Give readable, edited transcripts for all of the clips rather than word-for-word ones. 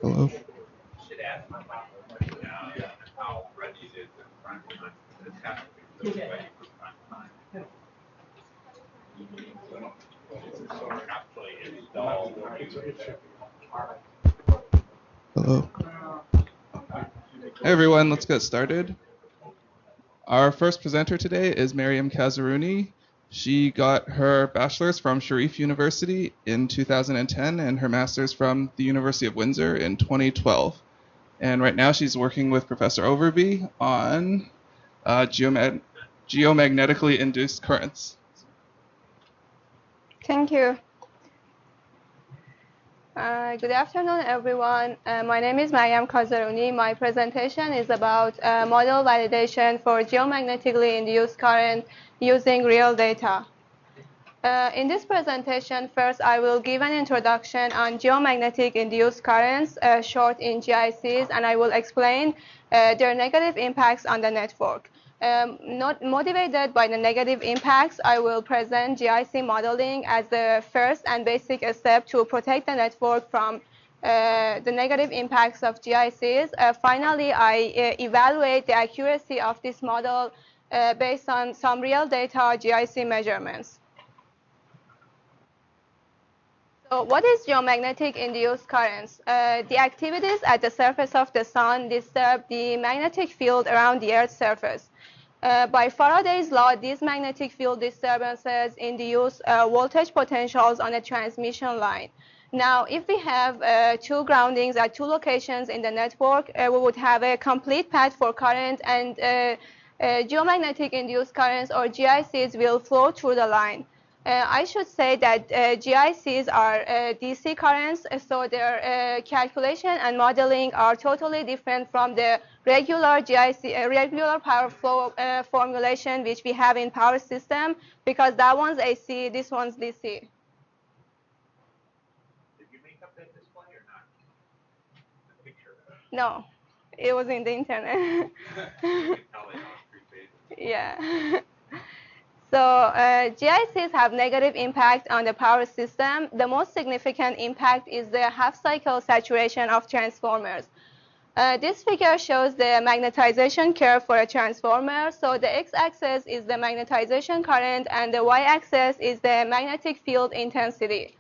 Hello. Hello. Hey everyone, let's get started. Our first presenter today is Maryam Kazerooni. She got her bachelor's from Sharif University in 2010 and her master's from the University of Windsor in 2012. And right now she's working with Professor Overby on geomagnetically induced currents. Thank you. Good afternoon, everyone. My name is Maryam Kazerooni. My presentation is about model validation for geomagnetically induced current using real data. In this presentation, first I will give an introduction on geomagnetic induced currents, short in GICs, and I will explain their negative impacts on the network. Not motivated by the negative impacts, I will present GIC modeling as the first and basic step to protect the network from the negative impacts of GICs. Finally, I evaluate the accuracy of this model based on some real data GIC measurements. So what is geomagnetic induced currents? The activities at the surface of the sun disturb the magnetic field around the Earth's surface. By Faraday's law, these magnetic field disturbances induce voltage potentials on a transmission line. Now, if we have two groundings at two locations in the network, we would have a complete path for current, and geomagnetic induced currents, or GICs, will flow through the line. I should say that GICs are DC currents, so their calculation and modeling are totally different from the regular GIC, regular power flow formulation which we have in power system, because that one's AC, this one's DC. Did you make up that display or not? The picture? No, it was in the internet. Yeah. So GICs have negative impact on the power system. The most significant impact is the half-cycle saturation of transformers. This figure shows the magnetization curve for a transformer. So the x-axis is the magnetization current, and the y-axis is the magnetic field intensity.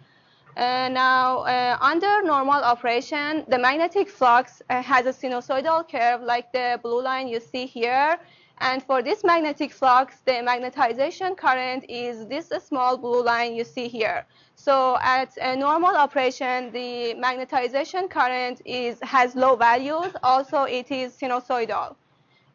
Now, under normal operation, the magnetic flux has a sinusoidal curve like the blue line you see here. And for this magnetic flux, the magnetization current is this small blue line you see here. So at a normal operation, the magnetization current has low values. Also, it is sinusoidal.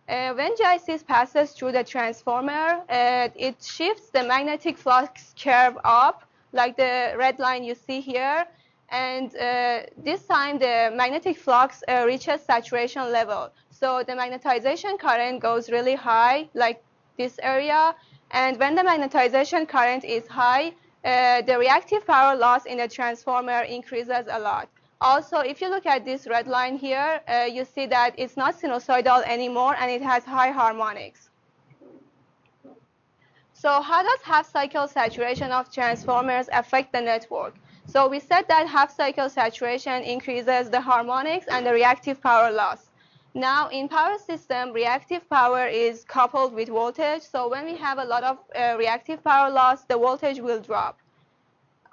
When GICs passes through the transformer, it shifts the magnetic flux curve up, like the red line you see here. And this time, the magnetic flux reaches saturation level. So the magnetization current goes really high, like this area. And when the magnetization current is high, the reactive power loss in the transformer increases a lot. Also, if you look at this red line here, you see that it's not sinusoidal anymore, and it has high harmonics. So how does half-cycle saturation of transformers affect the network? So we said that half-cycle saturation increases the harmonics and the reactive power loss. Now, in power system, reactive power is coupled with voltage. So when we have a lot of reactive power loss, the voltage will drop.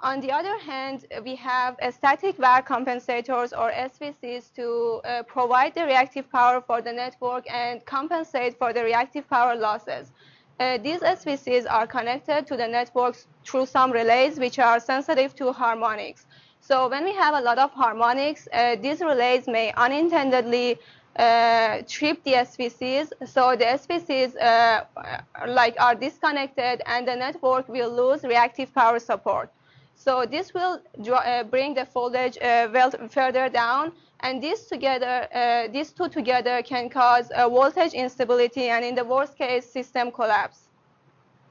On the other hand, we have static VAR compensators, or SVCs, to provide the reactive power for the network and compensate for the reactive power losses. These SVCs are connected to the networks through some relays which are sensitive to harmonics. So when we have a lot of harmonics, these relays may unintendedly trip the SVCs. So the SVCs are disconnected, and the network will lose reactive power support. So this will bring the voltage well further down, and these two together can cause voltage instability, and in the worst case, system collapse.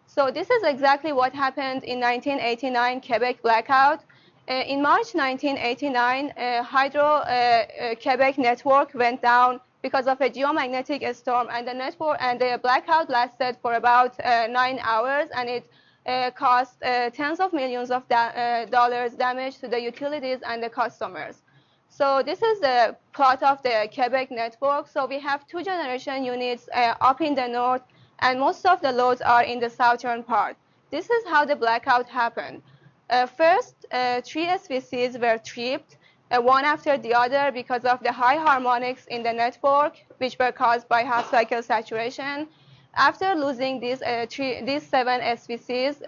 So this is exactly what happened in 1989 Quebec blackout. In March 1989, Hydro-Quebec network went down because of a geomagnetic storm, and the blackout lasted for about 9 hours, and it cost tens of millions of dollars damage to the utilities and the customers. So this is the plot of the Quebec network. So we have 2 generation units up in the north, and most of the loads are in the southern part. This is how the blackout happened. First, 3 SVCs were tripped, one after the other because of the high harmonics in the network, which were caused by half-cycle saturation. After losing these 7 SVCs,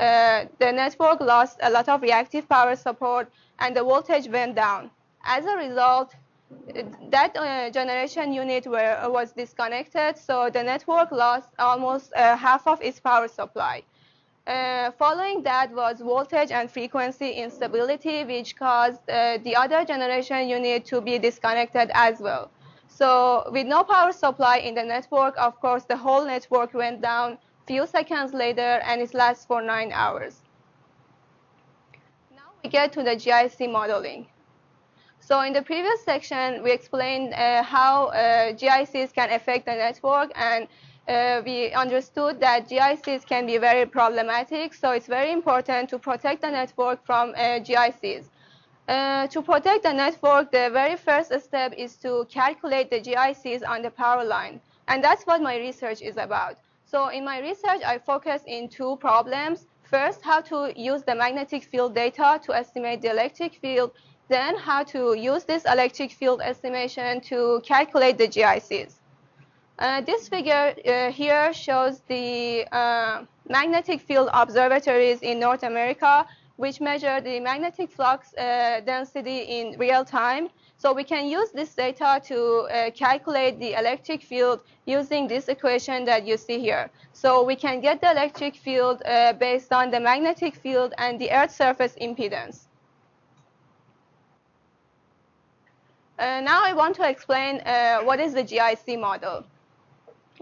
the network lost a lot of reactive power support, and the voltage went down. As a result, that generation unit was disconnected, so the network lost almost half of its power supply. Following that was voltage and frequency instability, which caused the other generation unit to be disconnected as well. So with no power supply in the network, of course, the whole network went down few seconds later, and it lasts for 9 hours. Now we get to the GIC modeling. So in the previous section, we explained how GICs can affect the network, and we understood that GICs can be very problematic, so it's very important to protect the network from GICs. To protect the network, the very first step is to calculate the GICs on the power line, and that's what my research is about. So in my research, I focus in 2 problems. First, how to use the magnetic field data to estimate the electric field, then how to use this electric field estimation to calculate the GICs. This figure here shows the magnetic field observatories in North America, which measure the magnetic flux density in real time. So we can use this data to calculate the electric field using this equation that you see here. So we can get the electric field based on the magnetic field and the Earth's surface impedance. Now I want to explain what is the GIC model.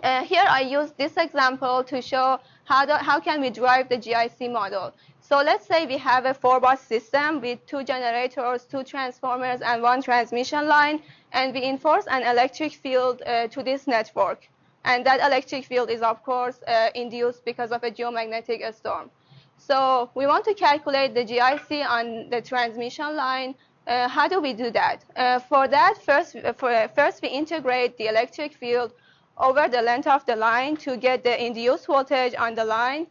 Here I use this example to show how can we derive the GIC model. So let's say we have a 4-bus system with 2 generators, 2 transformers, and 1 transmission line, and we enforce an electric field to this network. And that electric field is, of course, induced because of a geomagnetic storm. So we want to calculate the GIC on the transmission line. How do we do that? For that, first we integrate the electric field over the length of the line to get the induced voltage on the line.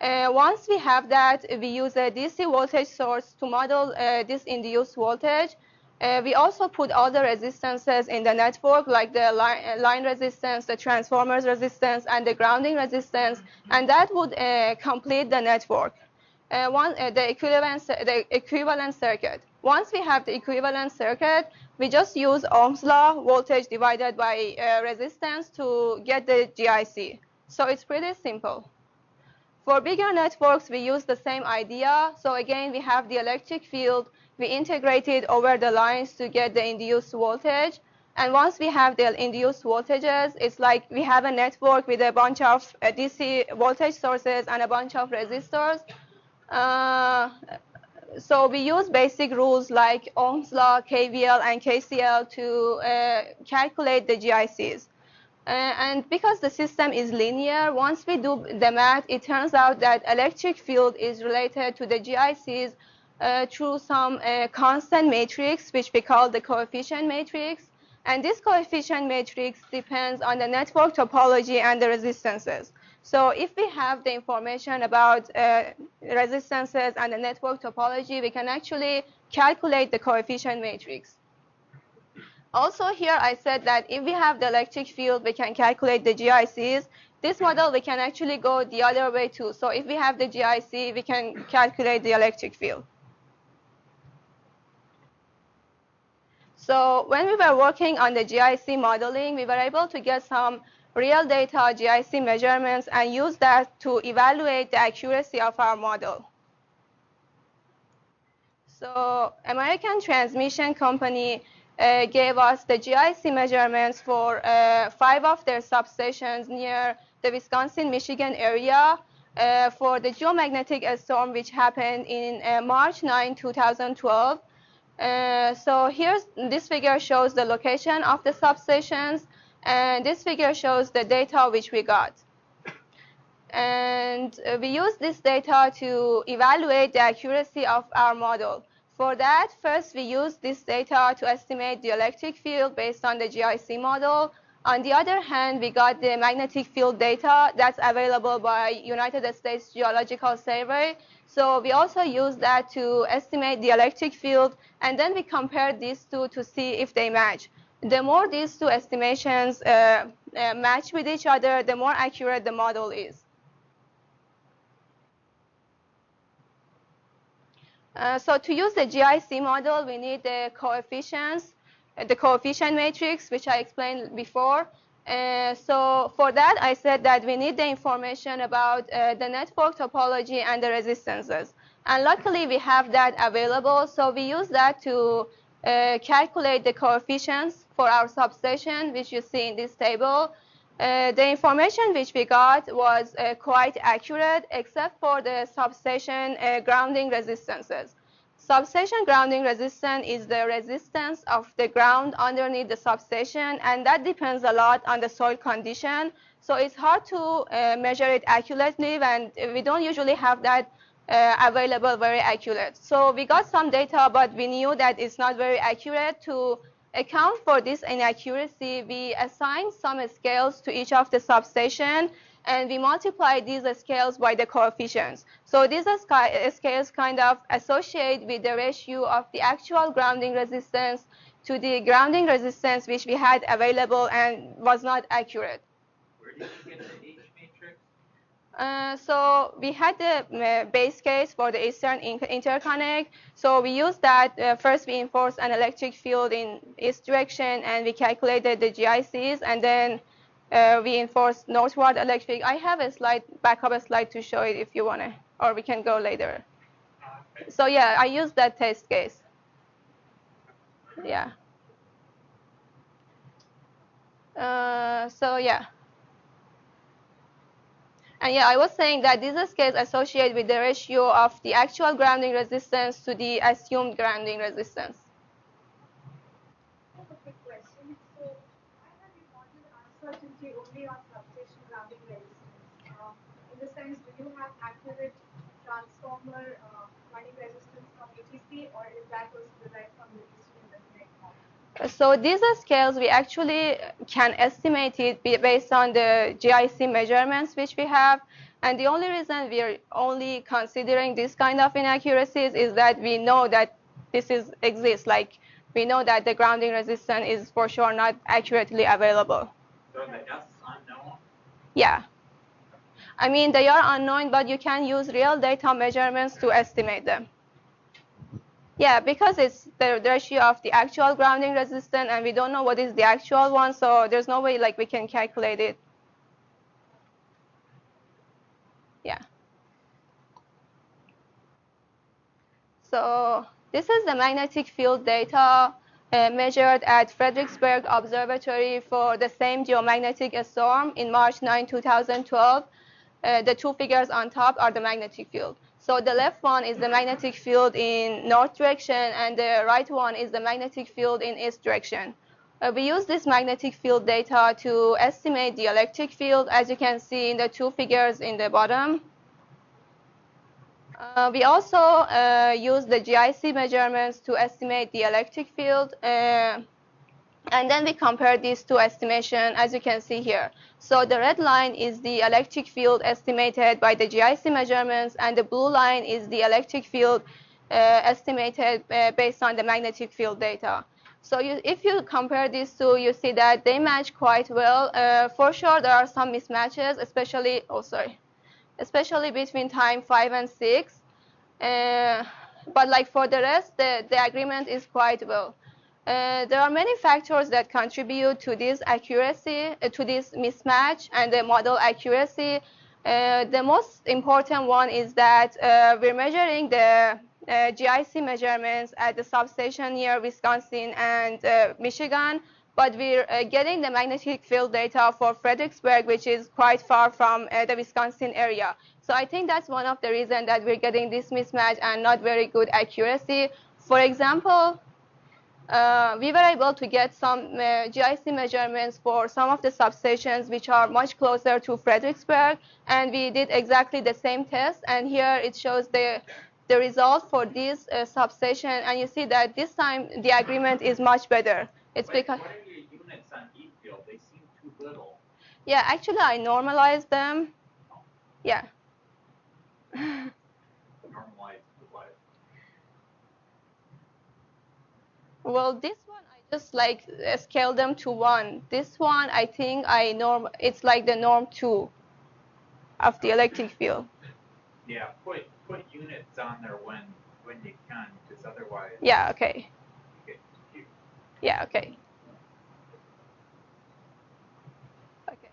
Once we have that, we use a DC voltage source to model this induced voltage. We also put all the resistances in the network, like the line resistance, the transformers resistance, and the grounding resistance, and that would complete the network. The equivalent circuit. Once we have the equivalent circuit, we just use Ohm's law, voltage divided by resistance, to get the GIC. So it's pretty simple. For bigger networks, we use the same idea. So again, we have the electric field. We integrate it over the lines to get the induced voltage. And once we have the induced voltages, it's like we have a network with a bunch of DC voltage sources and a bunch of resistors. So we use basic rules like Ohm's law, KVL, and KCL to calculate the GICs. And because the system is linear, once we do the math, it turns out that electric field is related to the GICs through some constant matrix, which we call the coefficient matrix. And this coefficient matrix depends on the network topology and the resistances. So if we have the information about resistances and the network topology, we can actually calculate the coefficient matrix. Also here I said that if we have the electric field, we can calculate the GICs. This model, we can actually go the other way too. So if we have the GIC, we can calculate the electric field. So when we were working on the GIC modeling, we were able to get some real data GIC measurements and use that to evaluate the accuracy of our model. So American Transmission Company gave us the GIC measurements for 5 of their substations near the Wisconsin-Michigan area for the geomagnetic storm which happened in March 9, 2012. So this figure shows the location of the substations, and this figure shows the data which we got. And we use this data to evaluate the accuracy of our model. For that, first we use this data to estimate the electric field based on the GIC model. On the other hand, we got the magnetic field data that's available by United States Geological Survey. So we also use that to estimate the electric field, and then we compare these two to see if they match. The more these two estimations match with each other, the more accurate the model is. So to use the GIC model, we need the coefficients, the coefficient matrix, which I explained before. So for that, I said that we need the information about the network topology and the resistances. And luckily, we have that available. So we use that to calculate the coefficients for our substation, which you see in this table. The information which we got was quite accurate, except for the substation grounding resistances. Substation grounding resistance is the resistance of the ground underneath the substation, and that depends a lot on the soil condition. So it's hard to measure it accurately, and we don't usually have that available very accurate. So we got some data, but we knew that it's not very accurate. To account for this inaccuracy, we assign some scales to each of the substation, and we multiply these scales by the coefficients. So these scales kind of associate with the ratio of the actual grounding resistance to the grounding resistance which we had available and was not accurate. Where did you get the H matrix? So we had the base case for the eastern interconnect. So we used that. First, we enforced an electric field in east direction, and we calculated the GICs, and then we enforced northward electric. I have a slide, backup slide to show it if you want to, or we can go later. Okay. So yeah, I used that test case. Yeah. So yeah. And yeah, I was saying that these scales associate with the ratio of the actual grounding resistance to the assumed grounding resistance. I have a quick question. So I have you wanted uncertainty only on substation grounding resistance. In the sense, do you have accurate transformer running resistance from ETC, or is that also derived from the Eastern Interconnect model? So these scales, we actually can estimate it based on the GIC measurements which we have. And the only reason we are only considering this kind of inaccuracies is that we know that this exists. Like, we know that the grounding resistance is for sure not accurately available. So the S unknown? Yeah. I mean, they are unknown, but you can use real data measurements to estimate them. Yeah, because it's the ratio of the actual grounding resistance, and we don't know what is the actual one, so there's no way like we can calculate it. Yeah. So this is the magnetic field data measured at Fredericksburg Observatory for the same geomagnetic storm in March 9, 2012. The two figures on top are the magnetic field. So the left one is the magnetic field in north direction, and the right one is the magnetic field in east direction. We use this magnetic field data to estimate the electric field, as you can see in the two figures in the bottom. We also use the GIC measurements to estimate the electric field. And then we compare these two estimations, as you can see here. So the red line is the electric field estimated by the GIC measurements, and the blue line is the electric field estimated based on the magnetic field data. So if you compare these two, you see that they match quite well. For sure, there are some mismatches, especially between time 5 and 6. But like for the rest, the agreement is quite well. There are many factors that contribute to this accuracy, to this mismatch and the model accuracy. The most important one is that we're measuring the GIC measurements at the substation near Wisconsin and Michigan, but we're getting the magnetic field data for Fredericksburg, which is quite far from the Wisconsin area. So I think that's one of the reasons that we're getting this mismatch and not very good accuracy. For example, we were able to get some GIC measurements for some of the substations which are much closer to Fredericksburg, and we did exactly the same test, and here it shows the the result for this substation, and you see that this time the agreement is much better. It's because What are your units on E field? They seem too little. yeah, actually I normalized them. Yeah. Normalized to what? Well, this one I just like scale them to 1. This one I think it's like the norm 2 of the electric field. Yeah, put units on there when you can, because otherwise Yeah, okay. you get confused. Yeah, okay. Okay.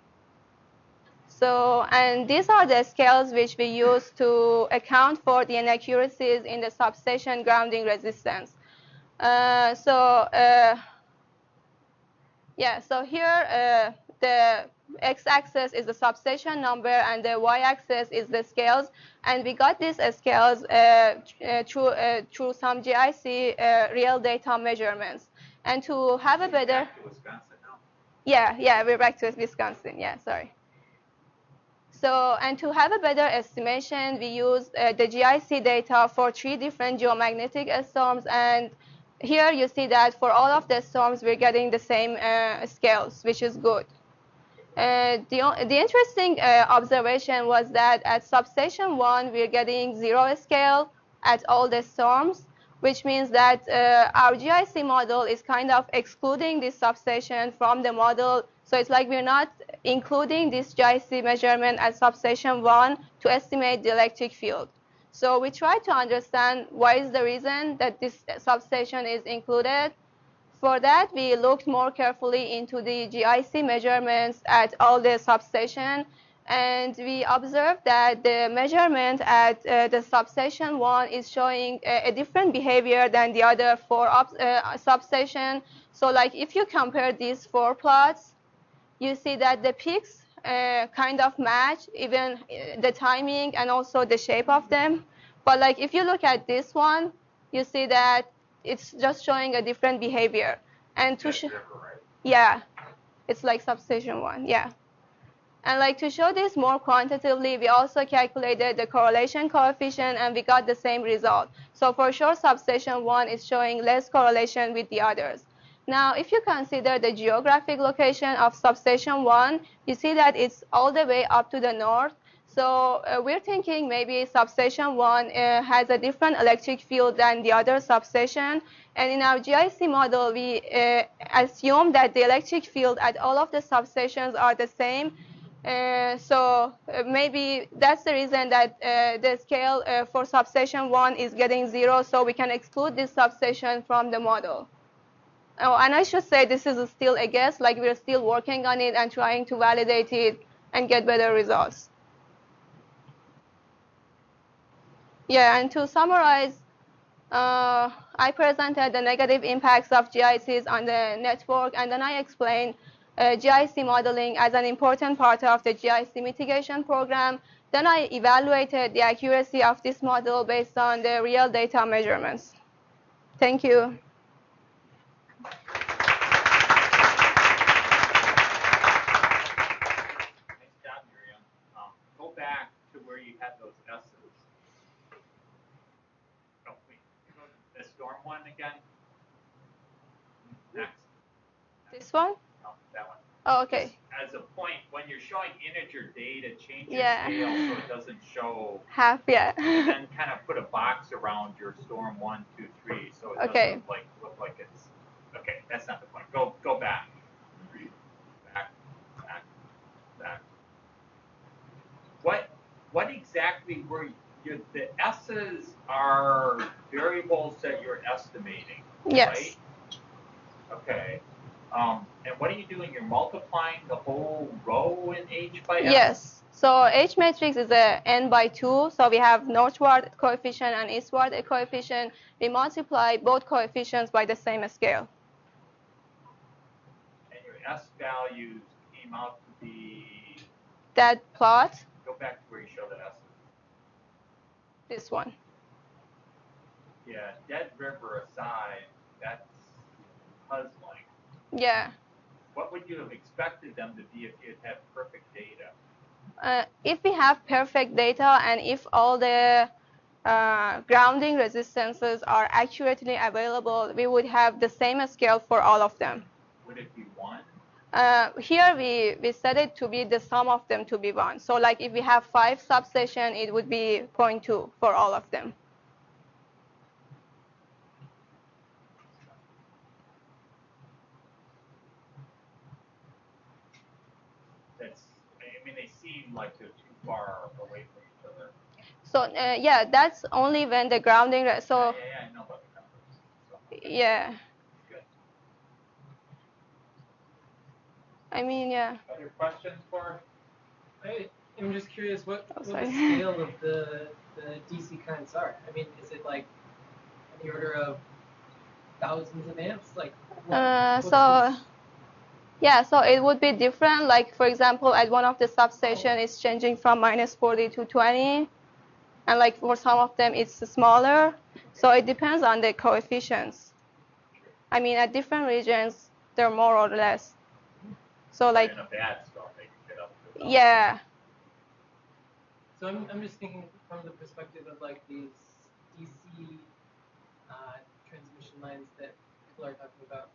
So, and these are the scales which we use to account for the inaccuracies in the substation grounding resistance. Yeah, so here the x-axis is the substation number and the y-axis is the scales. And we got these scales through some GIC real data measurements. And to have a better... Back to Wisconsin now. Yeah, we're back to Wisconsin. Yeah, sorry. So, and to have a better estimation, we used the GIC data for 3 different geomagnetic storms. And here you see that for all of the storms, we're getting the same scales, which is good. The interesting observation was that at substation 1, we're getting 0 scale at all the storms, which means that our GIC model is kind of excluding this substation from the model. So it's like we're not including this GIC measurement at substation 1 to estimate the electric field. So we try to understand what is the reason that this substation is included. For that, we looked more carefully into the GIC measurements at all the substation, and we observed that the measurement at the substation 1 is showing a different behavior than the other 4 substation. So like if you compare these 4 plots, you see that the peaks kind of match, even the timing and also the shape of them. But like if you look at this one, you see that it's just showing a different behavior. And to show, yeah, it's like substation 1, yeah. And like to show this more quantitatively, we also calculated the correlation coefficient and we got the same result. So for sure, substation 1 is showing less correlation with the others. Now, if you consider the geographic location of substation 1, you see that it's all the way up to the north. So we're thinking maybe substation 1 has a different electric field than the other substation. And in our GIC model, we assume that the electric field at all of the substations are the same. So maybe that's the reason that the scale for substation 1 is getting 0, so we can exclude this substation from the model. Oh, and I should say this is still a guess, like we're still working on it and trying to validate it and get better results. Yeah, and to summarize, I presented the negative impacts of GICs on the network, and then I explained GIC modeling as an important part of the GIC mitigation program. Then I evaluated the accuracy of this model based on the real data measurements. Thank you. Nice job, Maryam. Go back to where you had those S's. Oh, wait. The storm one again. Next. This one? No, that one. Oh, okay. Just as a point, when you're showing integer data, change your Yeah. scale so it doesn't show. Half, yeah. And then kind of put a box around your storm 1, 2, 3, so it doesn't look like it's. Okay, that's not the point. Go back. Back. What exactly were the S's are variables that you're estimating, Yes. right? Okay. And what are you doing? You're multiplying the whole row in H by S? Yes. So H matrix is a n by 2. So we have northward coefficient and eastward coefficient. We multiply both coefficients by the same scale. And your S values came out to be. That plot. Go back to where you show the S's. This one. Yeah, Dead River aside, that's puzzling. Yeah. What would you have expected them to be if you had perfect data? If we have perfect data and if all the grounding resistances are accurately available, we would have the same scale for all of them. Would it be 1? Here we set it to be the sum of them to be 1. So like if we have 5 substations, it would be 0.2 for all of them. I mean, they seem like they're too far away from each other. So yeah, that's only when the grounding. So yeah, I know about the numbers. So. Yeah. Good. I mean, yeah. Other questions for? I'm just curious what the sorry. scale of the DC currents are. I mean, is it like on the order of thousands of amps? Like so it would be different. Like for example, at one of the substation, it's changing from -40 to 20, and like for some of them, it's smaller. So it depends on the coefficients. I mean, at different regions, they're more or less. So like. In a bad spot, they can get up to. Yeah. So I'm just thinking from the perspective of like these DC transmission lines that people are talking about.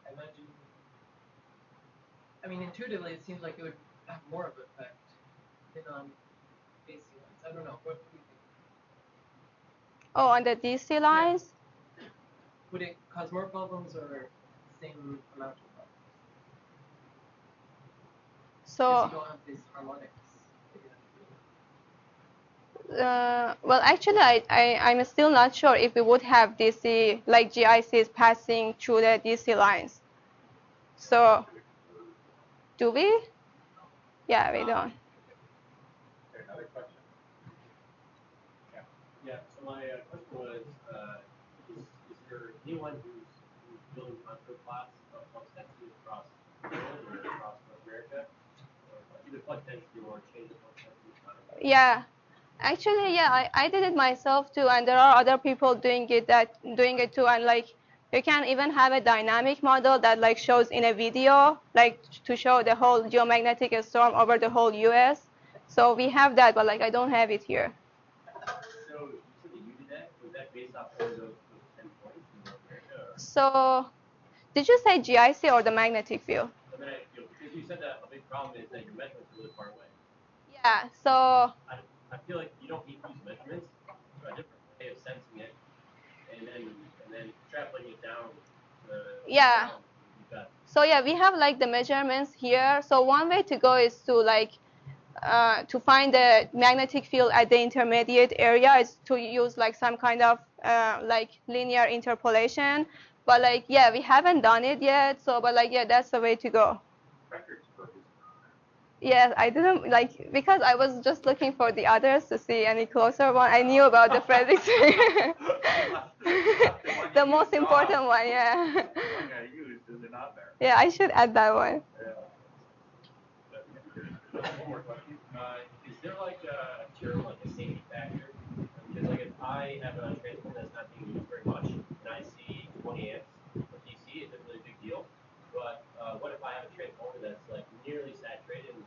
I imagine. I mean, intuitively, it seems like it would have more of an effect than on AC lines. I don't know. What do you think? Oh, on the DC lines? Yeah. Would it cause more problems or the same amount of problems? So. Because you don't have these harmonics. Well, actually, I'm still not sure if we would have DC, like GICs passing through the DC lines. So, do we? Yeah, we don't. Another question? Yeah, so my question was, is there anyone who's building contour plots of flux density across the world or across North America? Or either flux density or change of flux density? Yeah. Actually, yeah, I did it myself too, and there are other people doing it too, and like you can even have a dynamic model that like shows in a video, like to show the whole geomagnetic storm over the whole U.S. So we have that, but like I don't have it here. So you said that you did that. Was that based off of those 10 points in North America? Or? So, did you say GIC or the magnetic field? The magnetic field, because you said that a big problem is that your measurements are really far away. Yeah. So. I feel like you don't need to use measurements, so a different way of sensing it, and then extrapolating it down to yeah. So yeah, we have like the measurements here. So one way to go is to like to find the magnetic field at the intermediate area is to use like some kind of like linear interpolation. But like yeah, we haven't done it yet. So but like yeah, that's the way to go. Yes, I didn't like because I was just looking for the others to see any closer one. I knew about the Frederick's. The most important one, yeah. Yeah, I should add that one. One more question. Is there like a term, like a safety factor? Because like if I have a transformer that's not being used very much, and I see 20 amps of DC, it's a really big deal. But what if I have a transformer that's like nearly saturated and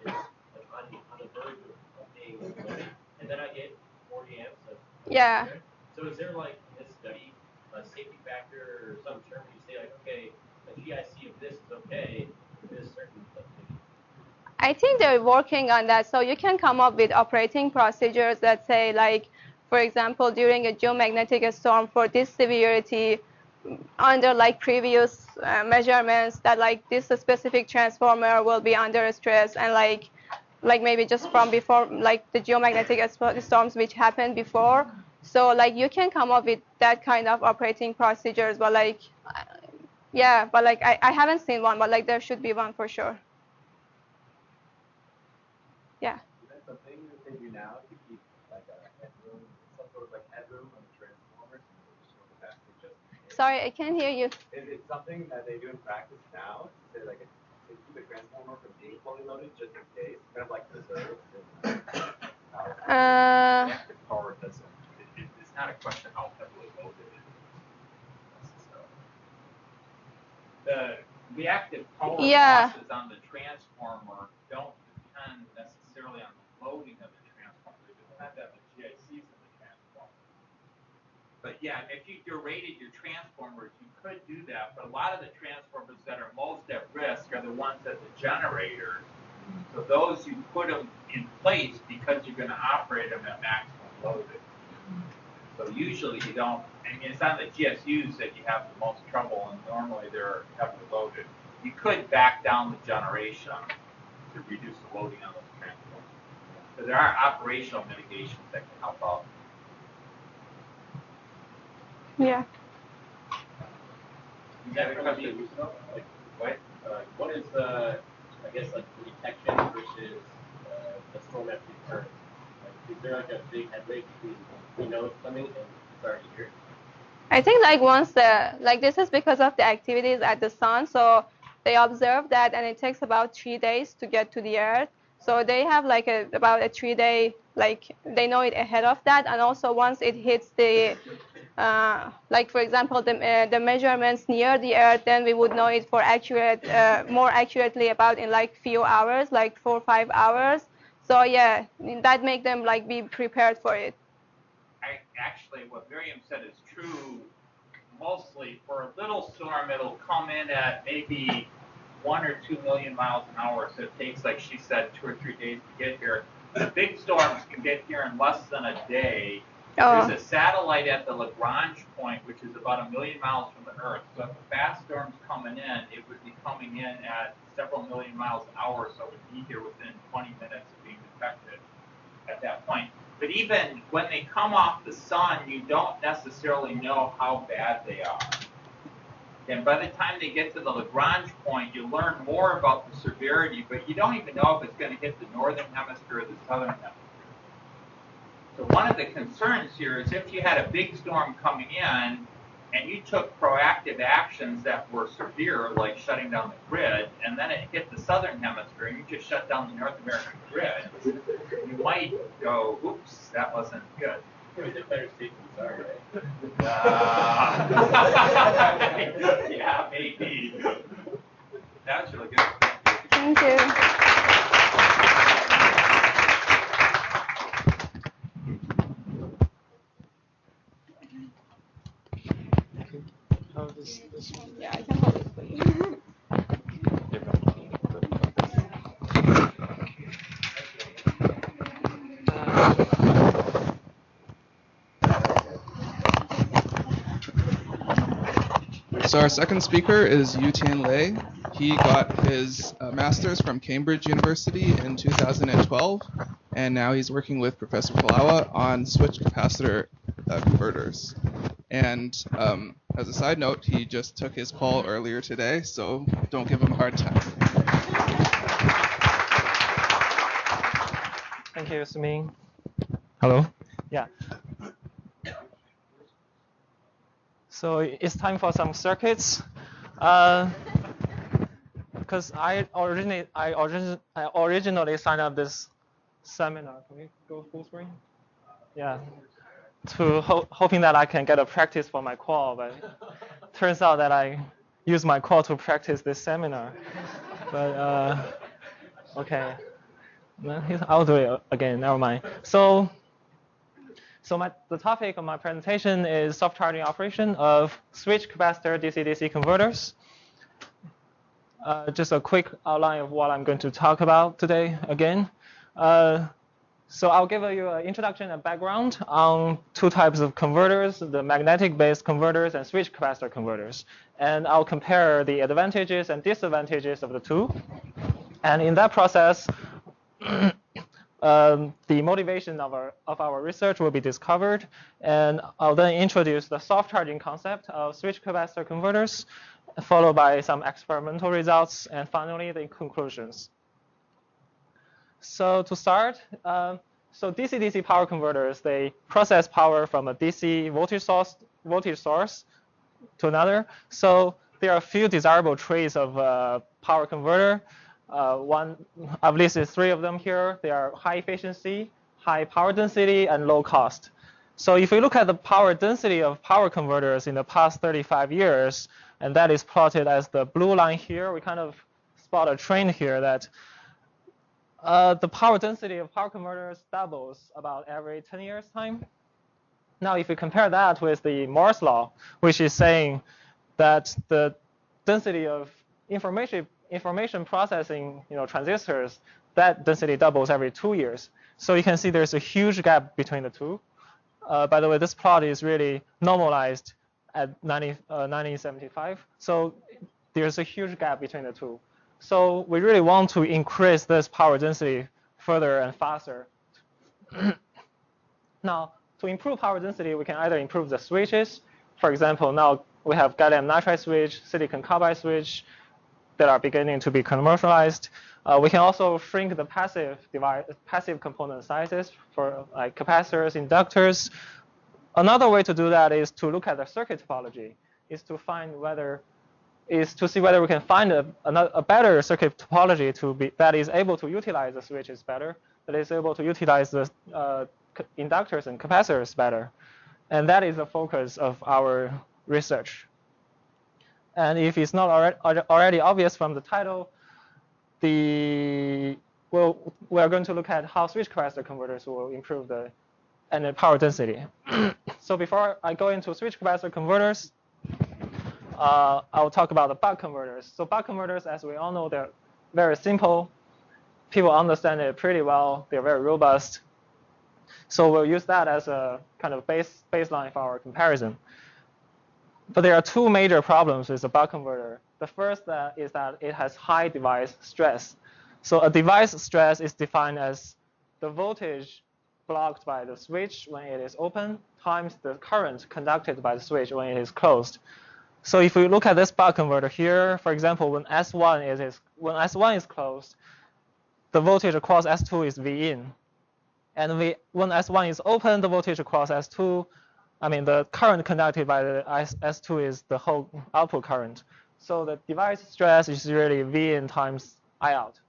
it's like on the verge of being exploded, and then I get 40 amps of yeah. So is there like in this study a safety factor or some term you say like, okay, a GIC of this is okay for this certain substation? I think they're working on that. So you can come up with operating procedures that say like, for example, during a geomagnetic storm for this severity, under like previous measurements that like this specific transformer will be under stress and like maybe just from before like the geomagnetic storms which happened before. So like you can come up with that kind of operating procedures, but like yeah, but like I haven't seen one, but like there should be one for sure. Yeah. Is that something that they do now to keep like a headroom, some sort of like headroom on the transformers? Sorry, I can't hear you. Is it something that they do in practice now to say like to keep a transformer from being fully loaded just in case, kind of like reserves? Reactive power doesn't. It's not a question how heavily loaded it is necessarily. The reactive power losses on the transformer don't depend necessarily on the loading of the transformer. They depend on the GICs in the transformer. But yeah, if you derated your transformers, you could do that. But a lot of the transformers that are most at risk are the ones at the generator. So those you put them in place because you're going to operate them at maximum loaded. So usually you don't. I mean, it's on the GSUs that you have the most trouble, and normally they're heavily loaded. You could back down the generation to reduce the loading on those transformers. So there are operational mitigations that can help out. Yeah. Is that from like, what is the, I guess, like the detection versus the storm after it turns? Like, is there like a big headway between we know it's coming and it's already here? I think like once this is because of the activities at the sun, so they observe that, and it takes about 3 days to get to the Earth. So they have like about a 3-day, like they know it ahead of that, and also once it hits the, like for example the measurements near the Earth, then we would know it for accurate, more accurately about in like few hours, like 4 or 5 hours. So yeah, that make them like be prepared for it. Actually, what Maryam said is true. Mostly for a little storm, it'll come in at maybe 1 or 2 million miles an hour. So it takes, like she said, 2 or 3 days to get here. The big storms can get here in less than a day. Oh. There's a satellite at the Lagrange point, which is about 1 million miles from the Earth. So if a fast storm's coming in, it would be coming in at several million miles an hour. So it would be here within 20 minutes of being detected at that point. But even when they come off the sun, you don't necessarily know how bad they are. And by the time they get to the Lagrange point, you learn more about the severity, but you don't even know if it's going to hit the northern hemisphere or the southern hemisphere. So one of the concerns here is if you had a big storm coming in and you took proactive actions that were severe, like shutting down the grid, and then it hit the southern hemisphere and you just shut down the North American grid, you might go, oops, that wasn't good. Is it better safe than sorry, right? Yeah, maybe. That was really good. Thank you. Yeah, I can hold it for you. So our second speaker is Yutian Lei. He got his master's from Cambridge University in 2012, and now he's working with Professor Palawa on switched-capacitor converters. And as a side note, he just took his call earlier today, so don't give him a hard time. Thank you, Sumin. Hello. Yeah. So it's time for some circuits. Because I originally signed up this seminar. Can we go full screen? Yeah. To hoping that I can get a practice for my call, but turns out that I use my call to practice this seminar. But okay, I'll do it again. Never mind. So the topic of my presentation is soft charging operation of switched capacitor DC-DC converters. Just a quick outline of what I'm going to talk about today again. So I'll give you an introduction and background on two types of converters, the magnetic-based converters and switched capacitor converters. And I'll compare the advantages and disadvantages of the two. And in that process, the motivation of our research will be discovered, and I'll then introduce the soft charging concept of switched capacitor converters, followed by some experimental results, and finally the conclusions. So to start, so DC-DC power converters, they process power from a DC voltage source to another. So there are a few desirable traits of a power converter. I've listed 3 of them here. They are high efficiency, high power density, and low cost. So if we look at the power density of power converters in the past 35 years, and that is plotted as the blue line here, we kind of spot a trend here that the power density of power converters doubles about every 10 years time. Now, if we compare that with the Moore's law, which is saying that the density of information processing, transistors, that density doubles every 2 years. So you can see there's a huge gap between the two. By the way, this plot is really normalized at 1975. So there's a huge gap between the two. So we really want to increase this power density further and faster. Now, to improve power density, we can either improve the switches. For example, now we have gallium nitride switch, silicon carbide switch that are beginning to be commercialized. We can also shrink the passive component sizes for like capacitors, inductors. Another way to do that is to look at the circuit topology, is to see whether we can find a better circuit topology that is able to utilize the switches better, that is able to utilize the inductors and capacitors better. And that is the focus of our research. And if it's not already obvious from the title, we are going to look at how switch capacitor converters will improve the power density. So before I go into switch capacitor converters, I'll talk about the buck converters. So buck converters, as we all know, they're very simple. People understand it pretty well. They're very robust. So we'll use that as a kind of baseline for our comparison. But there are two major problems with the buck converter. The first is that it has high device stress. So a device stress is defined as the voltage blocked by the switch when it is open times the current conducted by the switch when it is closed. So if we look at this buck converter here, for example, when S1 is closed, the voltage across S2 is V in. And when S1 is open, the voltage across S2, the current conducted by the S2 is the whole output current. So the device stress is really V in times I out.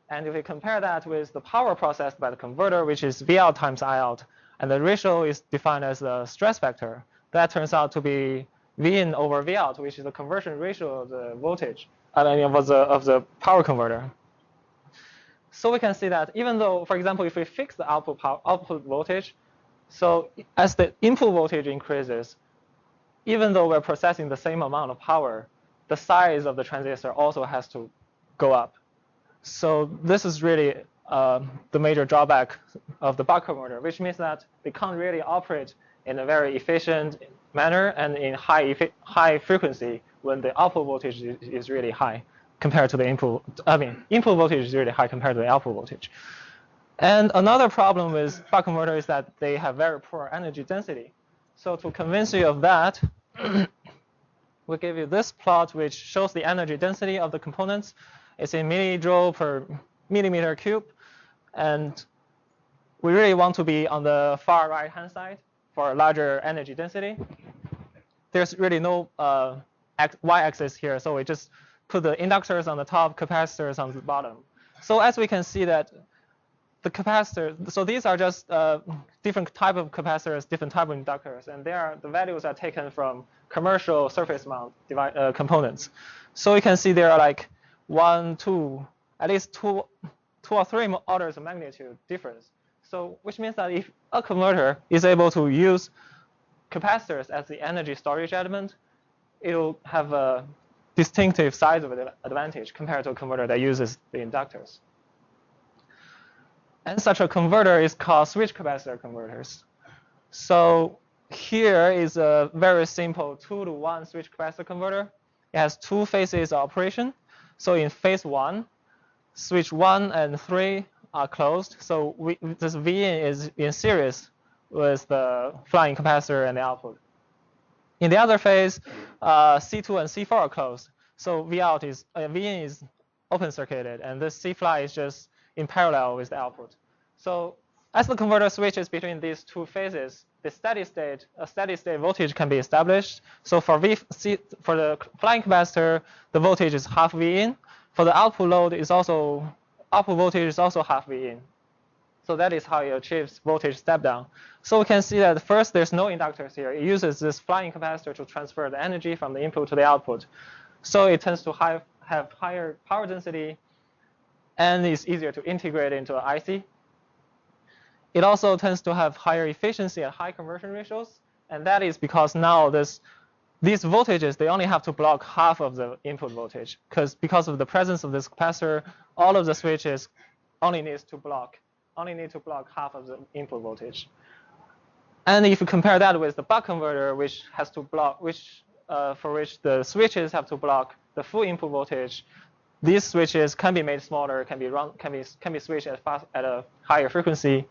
And if we compare that with the power processed by the converter, which is V out times I out, and the ratio is defined as the stress factor, that turns out to be V in over V out, which is the conversion ratio of the voltage, of the power converter. So we can see that even though, for example, if we fix the output voltage, so as the input voltage increases, even though we're processing the same amount of power, the size of the transistor also has to go up. So this is really the major drawback of the buck converter, which means that they can't really operate in a very efficient manner and in high frequency when the output voltage is really high compared to the input. Input voltage is really high compared to the output voltage. And another problem with buck converter is that they have very poor energy density. So to convince you of that, we'll give you this plot, which shows the energy density of the components. It's in millijoule per millimeter cube. And we really want to be on the far right-hand side for a larger energy density. There's really no y-axis here, so we just put the inductors on the top, capacitors on the bottom. So as we can see that the capacitors, so these are just different type of capacitors, different type of inductors, and the values are taken from commercial surface mount components. So you can see there are like at least two or three orders of magnitude difference. So which means that if a converter is able to use capacitors as the energy storage element, it will have a distinctive size of advantage compared to a converter that uses the inductors. And such a converter is called switch capacitor converters. So here is a very simple 2-to-1 switch capacitor converter. It has two phases of operation. So in phase 1, switch 1 and 3 are closed. So this V-in is in series with the flying capacitor and the output. In the other phase, C2 and C4 are closed. So V-in is open circuited, and this C-fly is just in parallel with the output. So as the converter switches between these two phases, a steady state voltage can be established. So for the flying capacitor, the voltage is half V-in. For the output voltage is also half V-in. So that is how it achieves voltage step down. So we can see that first, there's no inductors here. It uses this flying capacitor to transfer the energy from the input to the output. So it tends to have higher power density, and it's easier to integrate into an IC. it also tends to have higher efficiency at high conversion ratios, and that is because now these voltages, they only have to block half of the input voltage, because of the presence of this capacitor, all of the switches only need to block half of the input voltage. And if you compare that with the buck converter, which has to block, for which the switches have to block the full input voltage, these switches can be made smaller, can be switched at a higher frequency.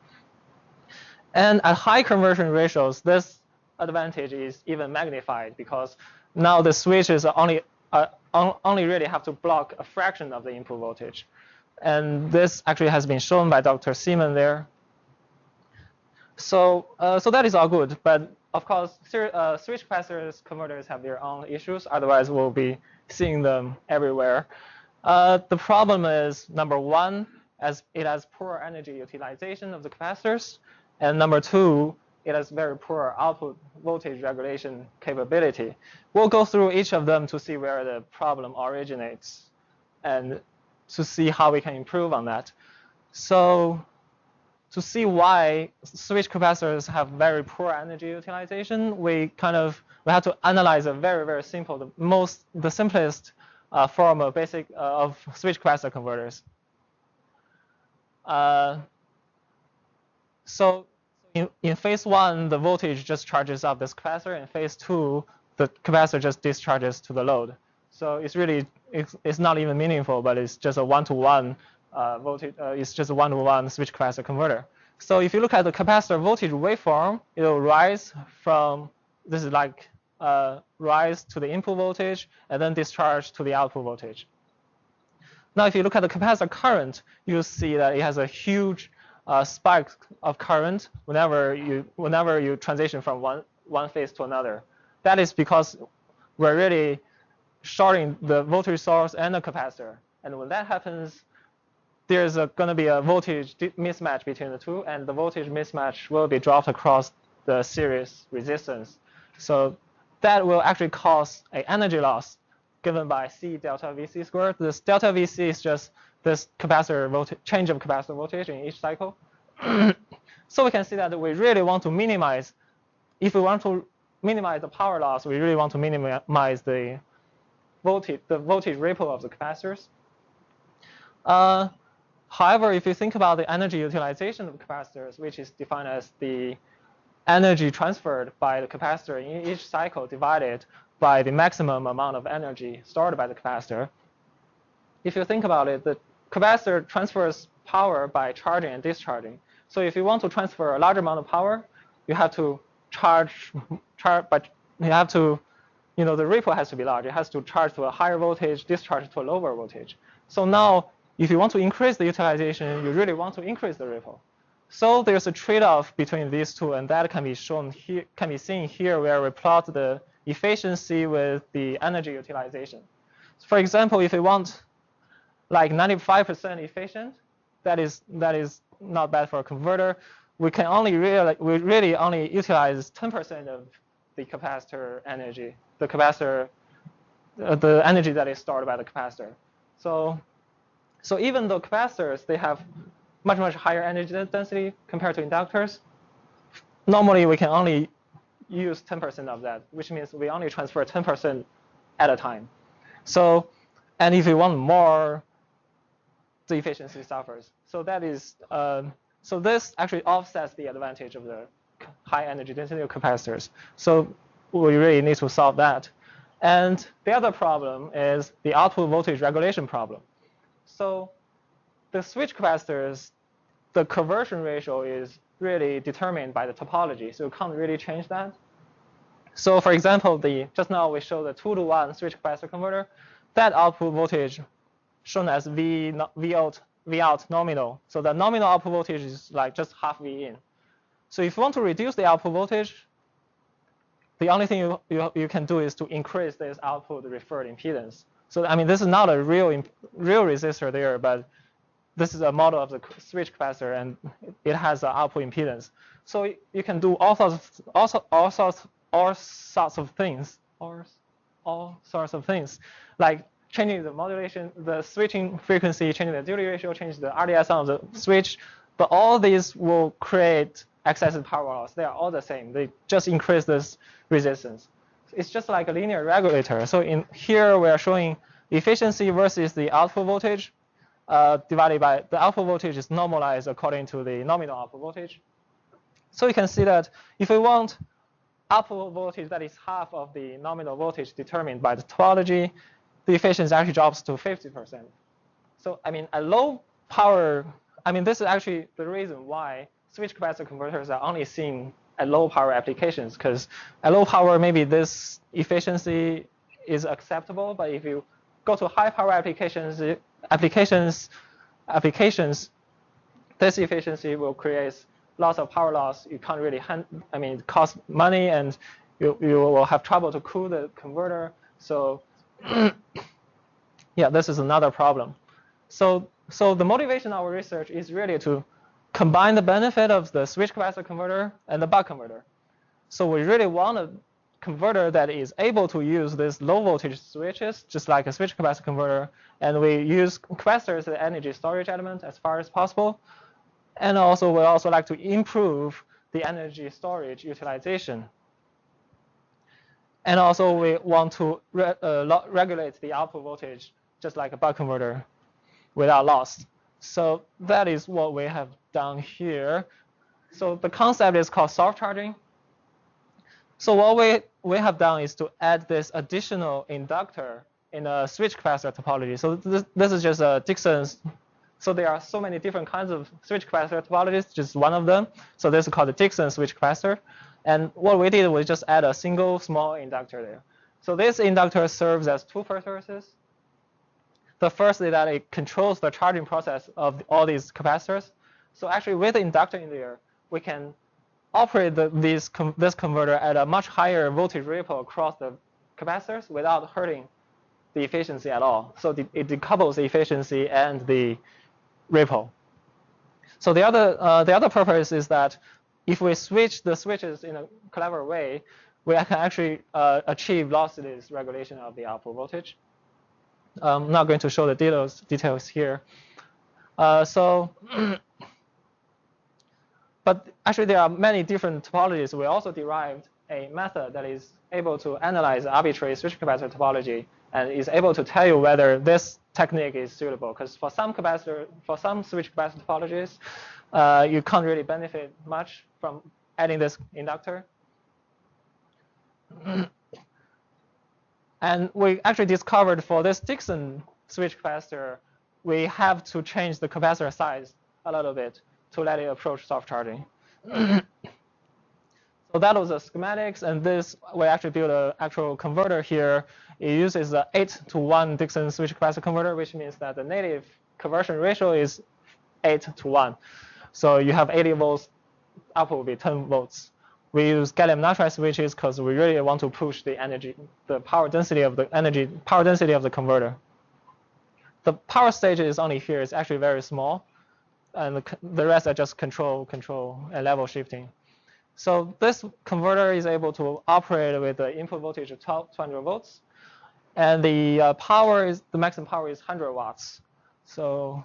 And at high conversion ratios, this advantage is even magnified, because now the switches only really have to block a fraction of the input voltage. And this actually has been shown by Dr. Seaman there. So that is all good, but of course, switch capacitors converters have their own issues. Otherwise, we'll be seeing them everywhere. The problem is, number one, as it has poor energy utilization of the capacitors, and number two, it has very poor output voltage regulation capability. We'll go through each of them to see where the problem originates and to see how we can improve on that. So to see why switch capacitors have very poor energy utilization, we have to analyze a very, very simple, the simplest form of of switch capacitor converters. So in phase one, the voltage just charges up this capacitor. In phase two, the capacitor just discharges to the load. So it's not even meaningful, but it's just a one-to-one voltage. It's just a one-to-one switch capacitor converter. So if you look at the capacitor voltage waveform, it will rise from, this is like rise to the input voltage and then discharge to the output voltage. Now, if you look at the capacitor current, you'll see that it has a huge spike of current whenever you transition from one phase to another. That is because we're really shorting the voltage source and the capacitor. And when that happens, there's going to be a voltage mismatch between the two, and the voltage mismatch will be dropped across the series resistance. So that will actually cause an energy loss given by C delta Vc squared. This delta Vc is just this capacitor voltage, change of capacitor voltage in each cycle. So we can see that we really want to minimize, if we want to minimize the power loss, we really want to minimize the voltage ripple of the capacitors. However, if you think about the energy utilization of capacitors, which is defined as the energy transferred by the capacitor in each cycle divided by the maximum amount of energy stored by the capacitor. If you think about it, the capacitor transfers power by charging and discharging. So if you want to transfer a large amount of power, you have to but you have to, the ripple has to be large. It has to charge to a higher voltage, discharge to a lower voltage. So now, if you want to increase the utilization, you really want to increase the ripple. So there's a trade-off between these two, and that can be shown here, can be seen here, where we plot the efficiency with the energy utilization. So for example, if we want like 95% efficient, that is not bad for a converter. We really only utilize 10% of the capacitor energy, the energy that is stored by the capacitor. So even though capacitors, they have much higher energy density compared to inductors, normally we can only use 10% of that, which means we only transfer 10% at a time. So, and if you want more, the efficiency suffers. So that is, so this actually offsets the advantage of the high energy density of capacitors. So we really need to solve that. And the other problem is the output voltage regulation problem. So the switch capacitors, the conversion ratio is really determined by the topology, so you can't really change that. So for example, just now we showed the 2-to-1 switch capacitor converter. That output voltage shown as V out nominal. So the nominal output voltage is like just half V in. So if you want to reduce the output voltage, the only thing you can do is to increase this output referred impedance. So I mean, this is not a real resistor there, but this is a model of the switch capacitor, and it has an output impedance. So you can do all sorts of things, like changing the modulation, the switching frequency, changing the duty ratio, changing the RDS on the switch, but all these will create excessive power loss. They are all the same. They just increase this resistance. It's just like a linear regulator. So in here, we are showing efficiency versus the output voltage divided by the output voltage is normalized according to the nominal output voltage. So you can see that if we want output voltage that is half of the nominal voltage determined by the topology, the efficiency actually drops to 50%. So I mean, a low power, I mean, this is actually the reason why switch capacitor converters are only seen at low power applications, because at low power, maybe this efficiency is acceptable, but if you go to high power applications, this efficiency will create lots of power loss. You can't really, I mean, it costs money, and you will have trouble to cool the converter. So yeah, this is another problem. So the motivation of our research is really to combine the benefit of the switch capacitor converter and the buck converter. So we really want a converter that is able to use these low voltage switches, just like a switch capacitor converter, and we use capacitors as an energy storage element as far as possible. And also, we also like to improve the energy storage utilization. And also, we want to regulate the output voltage, just like a buck converter, without loss. So that is what we have done here. So the concept is called soft charging. So what we have done is to add this additional inductor in a switch capacitor topology. So this is just a Dixon's. So there are so many different kinds of switch capacitor topologies, just one of them. So this is called the Dixon switch capacitor. And what we did was just add a single small inductor there. So this inductor serves as two purposes. The first is that it controls the charging process of all these capacitors. So actually, with the inductor in there, we can operate this converter at a much higher voltage ripple across the capacitors without hurting the efficiency at all. So it decouples the efficiency and the ripple. So the other purpose is that if we switch the switches in a clever way, we can actually achieve lossless regulation of the output voltage. I'm not going to show the details here. But actually, there are many different topologies. We also derived a method that is able to analyze arbitrary switch capacitor topology and is able to tell you whether this technique is suitable. Because for some switch capacitor topologies, you can't really benefit much from adding this inductor. And we actually discovered for this Dixon switch capacitor, we have to change the capacitor size a little bit to let it approach soft charging. So that was the schematics, and this we actually built an actual converter here. It uses an 8-to-1 Dixon switch capacitor converter, which means that the native conversion ratio is 8-to-1. So you have 80 volts, output will be 10 volts. We use gallium nitride switches because we really want to push the energy, the power density of the converter. The power stage is only here. It's actually very small, and the rest are just control and level shifting. So this converter is able to operate with the input voltage of 200 volts, and the maximum power is 100 watts. So,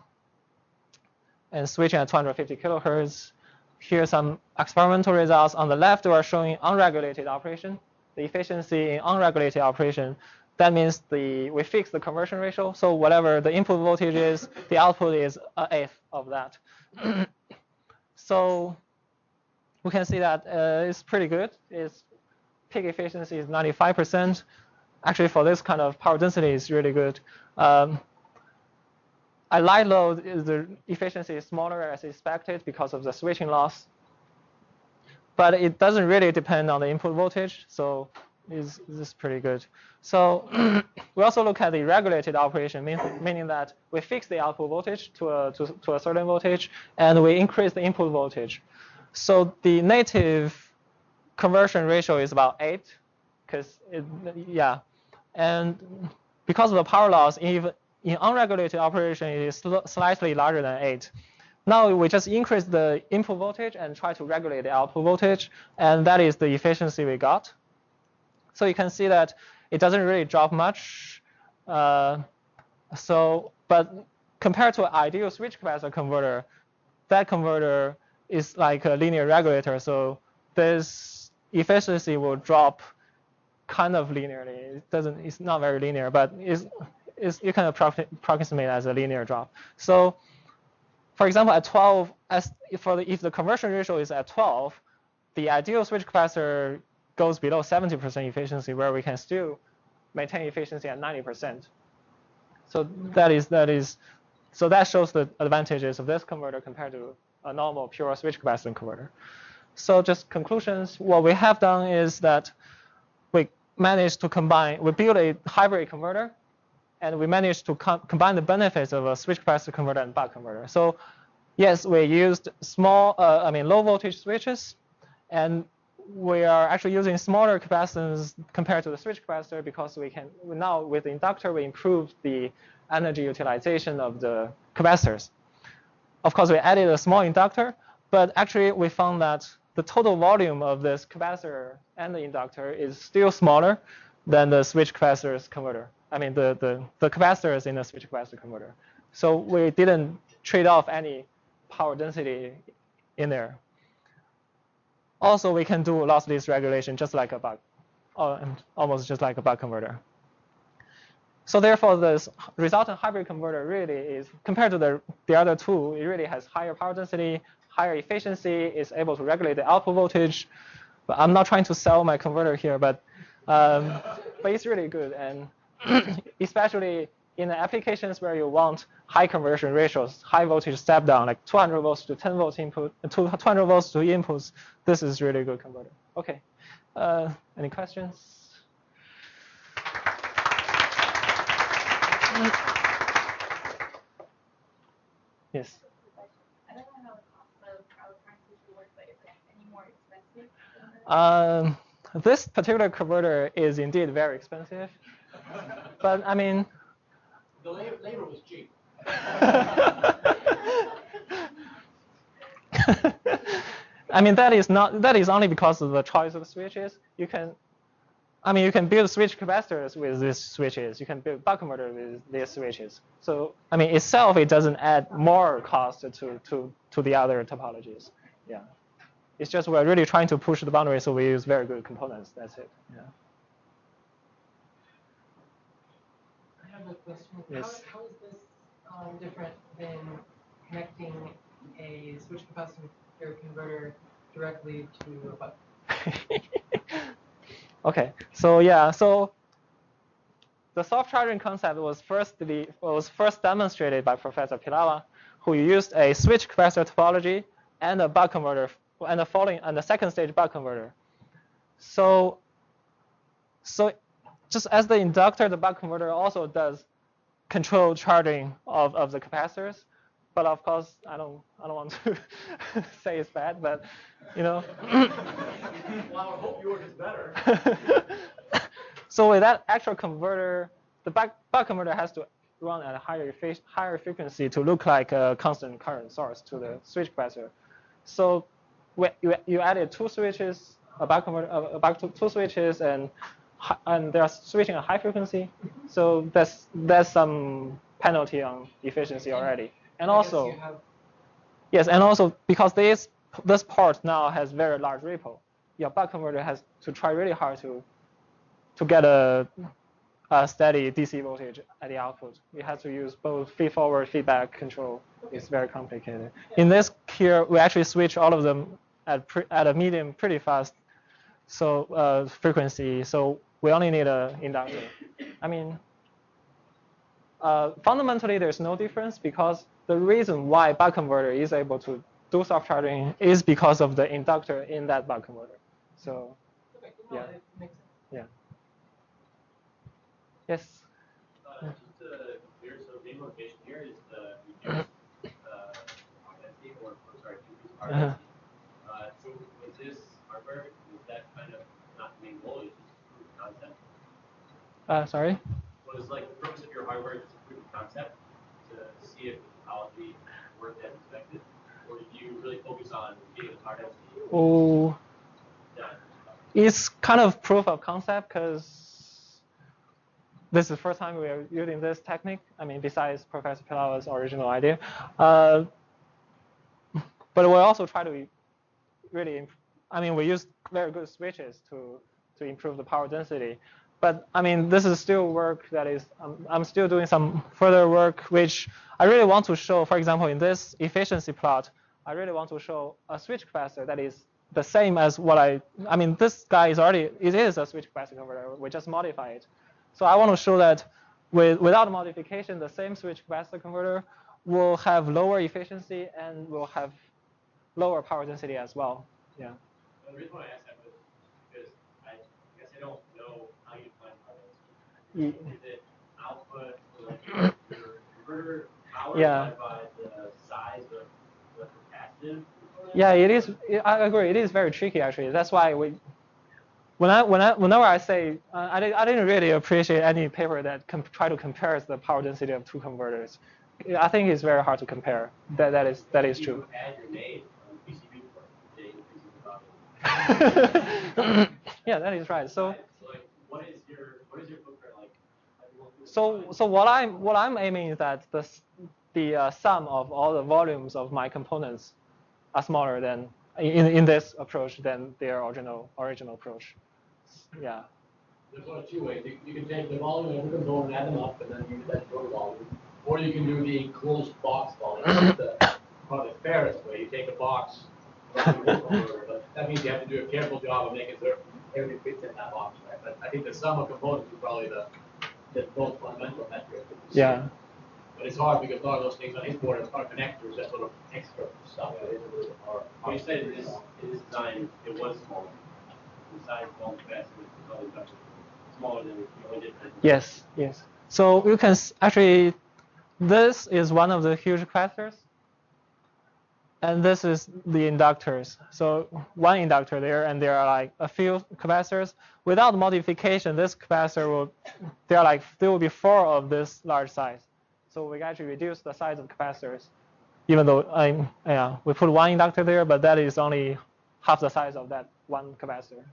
and switching at 250 kilohertz. Here are some experimental results. On the left, we are showing unregulated operation. The efficiency in unregulated operation, that means we fix the conversion ratio. So whatever the input voltage is, the output is an eighth of that. So we can see that it's pretty good. Its peak efficiency is 95%. Actually, for this kind of power density, it's really good. At light load, the efficiency is smaller as expected because of the switching loss. But it doesn't really depend on the input voltage, so it's pretty good. So we also look at the regulated operation, meaning that we fix the output voltage to a certain voltage, and we increase the input voltage. So the native conversion ratio is about 8, and because of the power loss, even in unregulated operation, it is slightly larger than 8. Now we just increase the input voltage and try to regulate the output voltage, and that is the efficiency we got. So you can see that it doesn't really drop much. But compared to an ideal switch capacitor converter, that converter is like a linear regulator, so this efficiency will drop kind of linearly. It's not very linear, but you can approximate as a linear drop. So for example, at 12, if the conversion ratio is at 12, the ideal switch capacitor goes below 70% efficiency, where we can still maintain efficiency at 90%. So that shows the advantages of this converter compared to a normal pure switch capacitor converter. So just conclusions, what we have done is that we managed to we built a hybrid converter, and we managed to combine the benefits of a switch capacitor converter and buck converter. So yes, we used low voltage switches, and we are actually using smaller capacitance compared to the switch capacitor, because now with the inductor, we improved the energy utilization of the capacitors. Of course, we added a small inductor, but actually we found that the total volume of this capacitor and the inductor is still smaller than the switch capacitor's converter. The capacitors in the switch capacitor converter. So we didn't trade off any power density in there. Also, we can do lossless regulation just like a buck, almost just like a buck converter. So therefore, this resultant hybrid converter really is, compared to the other two, it really has higher power density, higher efficiency, is able to regulate the output voltage. But I'm not trying to sell my converter here, but it's really good, and especially in the applications where you want high conversion ratios, high voltage step down, like 200 volts to 10 volts input, 200 volts to inputs, this is really good converter. Okay, any questions? Yes. I don't know how the cost of power transmission works, but is it any more expensive? This particular converter is indeed very expensive, but the labor was cheap. That is only because of the choice of switches. You can build switch capacitors with these switches. You can build buck converter with these switches. So itself, it doesn't add more cost to the other topologies. Yeah, it's just we're really trying to push the boundary, so we use very good components. That's it. Yeah. I have a question. Yes. How is this different than connecting a switch capacitor converter directly to a buck? Okay, so yeah, so the soft charging concept was first demonstrated by Professor Pilawa, who used a switch capacitor topology and a buck converter and the second stage buck converter. So just as the inductor, the buck converter also does control charging of the capacitors. But of course, I don't want to say it's bad, but Well, I hope yours is better. So with that actual converter, the buck converter has to run at a higher frequency to look like a constant current source to the switch capacitor. So you added two switches, two switches, and they are switching at high frequency. So there's some penalty on efficiency already. And also, yes, and also because this port now has very large ripple, your buck converter has to try really hard to get a steady DC voltage at the output. You have to use both feed-forward feedback control. It's very complicated. In this here, we actually switch all of them at a medium pretty fast frequency. So we only need an inductor. Fundamentally, there's no difference, because the reason why buck converter is able to do soft charging is because of the inductor in that buck converter. So, yeah. It makes sense. Yeah. Yes. Just to be clear, so the implication here is the reduced density, decreased power density. So with this hardware, is that kind of not the main goal? It's just proof of concept? Sorry? Was like the purpose of your hardware just to prove the concept to see if the topology worked as expected, or did you really focus on getting the power density? Oh, it's kind of proof of concept, because this is the first time we are using this technique. Besides Professor Pilawa's original idea. But we also try to really, I mean, we use very good switches to improve the power density. But I mean, this is still work that is, I'm still doing some further work, which I really want to show. For example, in this efficiency plot, I really want to show a switch capacitor that is the same as what I mean, this guy is already, it is a switch capacitor converter. We just modify it. So I want to show that without modification, the same switch capacitor converter will have lower efficiency and will have lower power density as well. Yeah. The reason why I asked that was because I guess I don't know how you find power density. Is it output, like your converter power divided by the size of the capacitive? Yeah, it is. I agree. It is very tricky actually. That's why whenever I say I didn't really appreciate any paper that try to compare the power density of two converters. I think it's very hard to compare. That is true. Yeah, that is right. So what is your footprint like? So what I'm aiming is that the sum of all the volumes of my components are smaller than in this approach than their original approach. Yeah. There's one of two ways. You can take the volume of every component and add them up, and then you get that total volume. Or you can do the closed box volume. Probably the fairest way. You take a box, but that means you have to do a careful job of making sure everything fits in that box, right? But I think the sum of components is probably the most fundamental metric. Yeah. But it's hard because a lot of those things on his board are connectors, that sort of extra stuff that isn't really hard. Well, you said in this design, it was smaller. The size was fast, it was probably smaller than you only did. Yes. So you can actually, this is one of the huge capacitors. And this is the inductors. So one inductor there, and there are like a few capacitors. Without modification, this capacitor there will be 4 of this large size. So we actually reduce the size of capacitors, even though we put one inductor there, but that is only half the size of that one capacitor.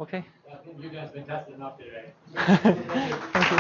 Okay. I think you guys have been tested enough today. Thank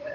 you.